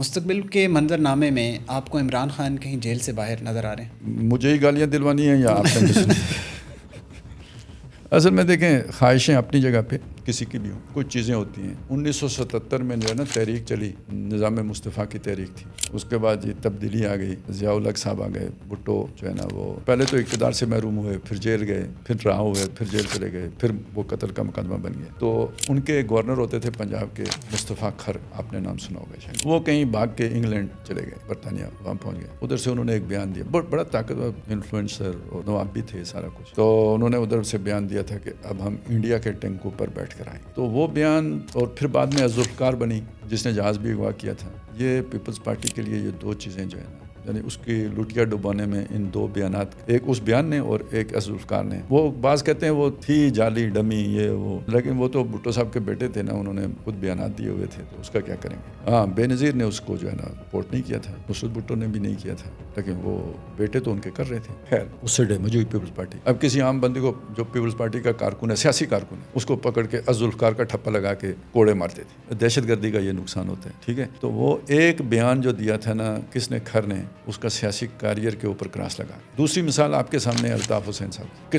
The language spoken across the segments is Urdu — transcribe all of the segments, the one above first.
مستقبل کے منظر نامے میں آپ کو عمران خان کہیں جیل سے باہر نظر آ رہے ہیں؟ مجھے ہی گالیاں دلوانی ہیں یا آپ نے اصل میں دیکھیں، خواہشیں اپنی جگہ پہ کسی کی بھی ہوں، کچھ چیزیں ہوتی ہیں۔ 1977 میں جو ہے نا تحریک چلی، نظام مصطفیٰ کی تحریک تھی، اس کے بعد یہ تبدیلی آ گئی، ضیاء الحق صاحب آ گئے، بھٹو جو ہے نا وہ پہلے تو اقتدار سے محروم ہوئے، پھر جیل گئے، پھر رہا ہوئے، پھر جیل چلے گئے، پھر وہ قتل کا مقدمہ بن گیا۔ تو ان کے گورنر ہوتے تھے پنجاب کے مصطفیٰ کھر، آپ نے نام سنا ہوگا شاید، وہ کہیں بھاگ کے انگلینڈ چلے گئے، برطانیہ وہاں پہنچ گئے۔ ادھر سے انہوں نے ایک بیان دیا، بڑا طاقتور انفلوئنسر اور نواب بھی تھے سارا کچھ، تو انہوں نے ادھر سے بیان دیا تھا کہ اب ہم انڈیا کے ٹینکوں پر بیٹھ کر آئیں۔ تو وہ بیان، اور پھر بعد میں ذوالفقار بنی جس نے جہاز بھی اغوا کیا تھا۔ یہ پیپلز پارٹی کے لیے یہ دو چیزیں جو ہے نا، یعنی اس کی لٹیا ڈبانے میں ان دو بیانات، ایک اس بیان نے اور ایک ذوالفقار نے، وہ بعض کہتے ہیں وہ تھی جعلی ڈمی یہ وہ، لیکن وہ تو بھٹو صاحب کے بیٹے تھے نا، انہوں نے خود بیانات دیے ہوئے تھے، تو اس کا کیا کریں گے۔ ہاں، بے نظیر نے اس کو جو ہے نا رپورٹ نہیں کیا تھا، نصرت بھٹو نے بھی نہیں کیا تھا، لیکن وہ بیٹے تو ان کے کر رہے تھے۔ خیر، اس سے ڈیمیج ہوئی پیپلز پارٹی۔ اب کسی عام بندے کو جو پیپلز پارٹی کا کارکن ہے، سیاسی کارکن ہے، اس کو پکڑ کے ذوالفقار کا ٹھپا لگا کے کوڑے مارتے تھے۔ دہشت گردی کا یہ نقصان ہوتا ہے، ٹھیک ہے۔ تو وہ ایک بیان جو دیا تھا نا، کس نے، کھر نے، اس کا سیاسی کیریئر کے اوپر کراس لگا۔ دوسری مثال آپ کے سامنے الطاف حسین صاحب،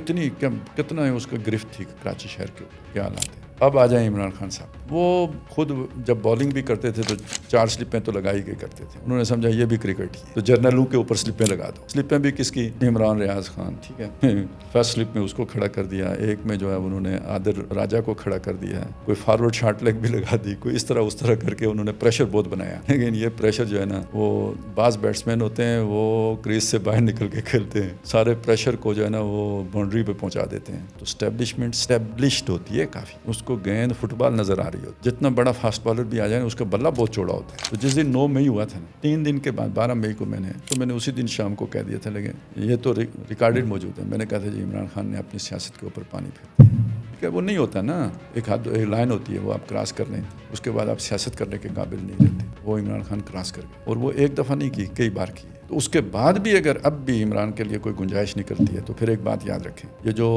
کتنا اس کا گرفت تھی کراچی شہر کے اوپر، کیا حالات ہے۔ اب آ جائیں عمران خان صاحب، وہ خود جب بالنگ بھی کرتے تھے تو 4 سلپیں تو لگائی گئی کرتے تھے، انہوں نے سمجھا یہ بھی کرکٹ ہی ہے، تو جرنلوں کے اوپر سلپیں لگا دو۔ سلپیں بھی کس کی؟ عمران ریاض خان، ٹھیک ہے۔ فرسٹ سلپ میں اس کو کھڑا کر دیا، ایک میں جو ہے انہوں نے عادل راجہ کو کھڑا کر دیا، کوئی فارورڈ شارٹ لیگ بھی لگا دی، کوئی اس طرح کر کے انہوں نے پریشر بہت بنایا۔ لیکن یہ پریشر جو ہے نا، وہ بعض بیٹسمین ہوتے ہیں وہ کریز سے باہر نکل کے کھیلتے ہیں، سارے پریشر کو جو ہے نا وہ باؤنڈری پہ پہنچا دیتے ہیں۔ تو اسٹیبلشمنٹ اسٹیبلشڈ ہوتی ہے کافی، اس کو گیند فٹ بال نظر آ رہی ہوتی ہے، جتنا بڑا فاسٹ بالر بھی آ جائے اس کا بلہ بہت چوڑا ہوتا ہے۔ تو جس دن 9 مئی ہوا تھا نا، 3 دن کے بعد 12 مئی کو میں نے اسی دن شام کو کہہ دیا تھا، لیکن یہ تو ریکارڈڈ موجود ہے، میں نے کہا تھا جی عمران خان نے اپنی سیاست کے اوپر پانی پھیر دیا۔ وہ نہیں ہوتا نا، ایک لائن ہوتی ہے، وہ آپ کراس کر لیں، اس کے بعد آپ سیاست کرنے کے قابل نہیں رہتے۔ وہ عمران خان کراس کر گئے، اور وہ ایک دفعہ نہیں کی، کئی بار کی۔ تو اس کے بعد بھی اگر اب بھی عمران کے لیے کوئی گنجائش نکلتی ہے تو پھر ایک بات یاد رکھیں، یہ جو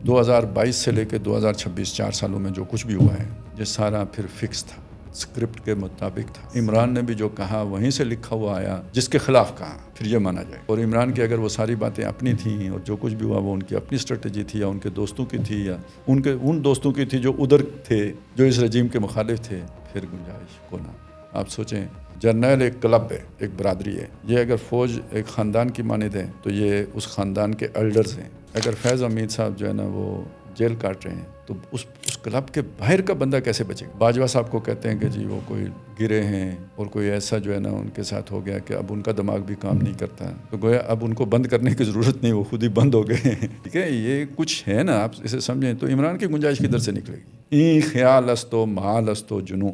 2022 سے لے کے 2026 4 سالوں میں جو کچھ بھی ہوا ہے، یہ سارا پھر فکس تھا، اسکرپٹ کے مطابق تھا۔ عمران نے بھی جو کہا وہیں سے لکھا ہوا آیا، جس کے خلاف کہا پھر یہ مانا جائے۔ اور عمران کی اگر وہ ساری باتیں اپنی تھیں اور جو کچھ بھی ہوا وہ ان کی اپنی اسٹریٹجی تھی، یا ان کے دوستوں کی تھی، یا ان دوستوں کی تھی جو ادھر تھے، جو اس رجیم کے مخالف تھے، پھر گنجائش کو نہ۔ آپ سوچیں، جرنیل ایک کلب ہے، ایک برادری ہے، یہ اگر فوج ایک خاندان کی مانند ہے تو یہ اس خاندان کے ایلڈرز ہیں۔ اگر فیض حمید صاحب جو ہے نا وہ جیل کاٹ رہے ہیں تو اس کلب کے باہر کا بندہ کیسے بچے گا؟ باجوہ صاحب کو کہتے ہیں کہ جی وہ کوئی گرے ہیں اور کوئی ایسا جو ہے نا ان کے ساتھ ہو گیا کہ اب ان کا دماغ بھی کام نہیں کرتا، تو گویا اب ان کو بند کرنے کی ضرورت نہیں، وہ خود ہی بند ہو گئے ہیں، ٹھیک ہے۔ یہ کچھ ہے نا، آپ اسے سمجھیں۔ تو عمران کی گنجائش کدھر سے نکلے گی؟ این خیال استو محال استو جنوں،